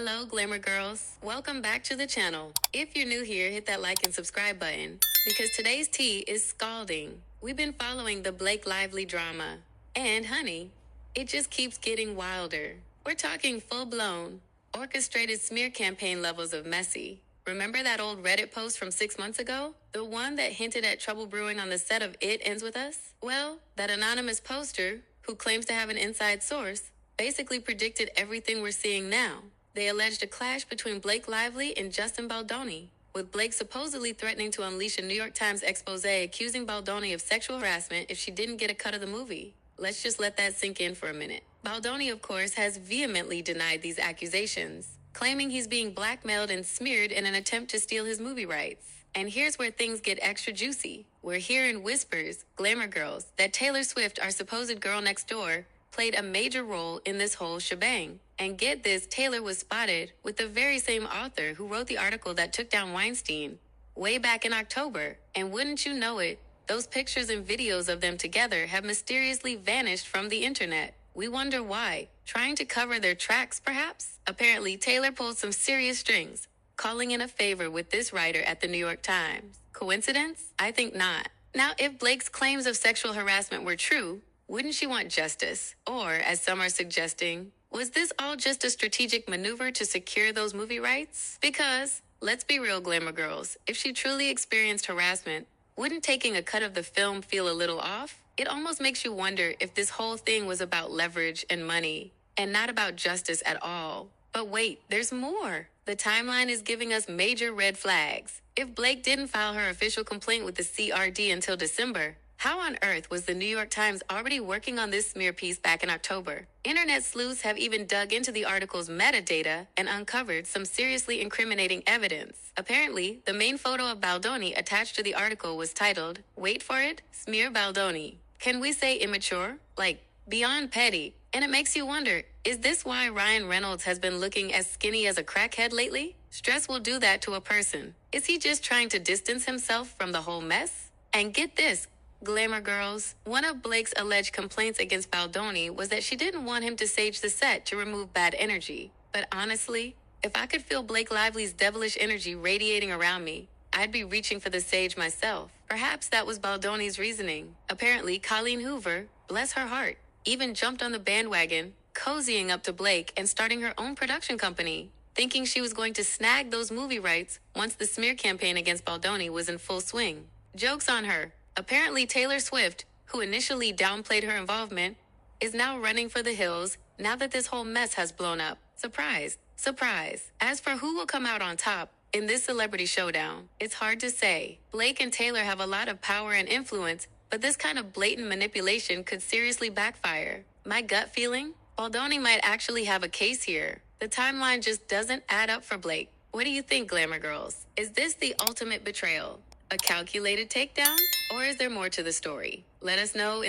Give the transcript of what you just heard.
Hello, Glamour Girls. Welcome back to the channel. If you're new here, hit that like and subscribe button because today's tea is scalding. We've been following the Blake Lively drama. And honey, it just keeps getting wilder. We're talking full-blown, orchestrated smear campaign levels of messy. Remember that old Reddit post from 6 months ago? The one that hinted at trouble brewing on the set of It Ends With Us? Well, that anonymous poster, who claims to have an inside source, basically predicted everything we're seeing now. They alleged a clash between Blake Lively and Justin Baldoni, with Blake supposedly threatening to unleash a New York Times exposé accusing Baldoni of sexual harassment if she didn't get a cut of the movie. Let's just let that sink in for a minute. Baldoni, of course, has vehemently denied these accusations, claiming he's being blackmailed and smeared in an attempt to steal his movie rights. And here's where things get extra juicy. We're hearing whispers, Glamour Girls, that Taylor Swift, our supposed girl next door, played a major role in this whole shebang. And get this, Taylor was spotted with the very same author who wrote the article that took down Weinstein way back in October. And wouldn't you know it, those pictures and videos of them together have mysteriously vanished from the internet. We wonder why. Trying to cover their tracks, perhaps? Apparently, Taylor pulled some serious strings, calling in a favor with this writer at the New York Times. Coincidence? I think not. Now, if Blake's claims of sexual harassment were true, wouldn't she want justice? Or, as some are suggesting, was this all just a strategic maneuver to secure those movie rights? Because, let's be real, Glamour Girls, if she truly experienced harassment, wouldn't taking a cut of the film feel a little off? It almost makes you wonder if this whole thing was about leverage and money, and not about justice at all. But wait, there's more. The timeline is giving us major red flags. If Blake didn't file her official complaint with the CRD until December, how on earth was the New York Times already working on this smear piece back in October? Internet sleuths have even dug into the article's metadata and uncovered some seriously incriminating evidence. Apparently, the main photo of Baldoni attached to the article was titled, wait for it, Smear Baldoni. Can we say immature? Like, beyond petty. And it makes you wonder, is this why Ryan Reynolds has been looking as skinny as a crackhead lately? Stress will do that to a person. Is he just trying to distance himself from the whole mess? And get this, Glamour Girls, one of Blake's alleged complaints against Baldoni was that she didn't want him to sage the set to remove bad energy. But honestly, if I could feel Blake Lively's devilish energy radiating around me, I'd be reaching for the sage myself. Perhaps that was Baldoni's reasoning. Apparently, Colleen Hoover, bless her heart, even jumped on the bandwagon, cozying up to Blake and starting her own production company, thinking she was going to snag those movie rights once the smear campaign against Baldoni was in full swing. Joke's on her. Apparently, Taylor Swift, who initially downplayed her involvement, is now running for the hills now that this whole mess has blown up. Surprise, surprise. As for who will come out on top in this celebrity showdown, it's hard to say. Blake and Taylor have a lot of power and influence, but this kind of blatant manipulation could seriously backfire. My gut feeling? Baldoni might actually have a case here. The timeline just doesn't add up for Blake. What do you think, Glamour Girls? Is this the ultimate betrayal? A calculated takedown? Or is there more to the story? Let us know in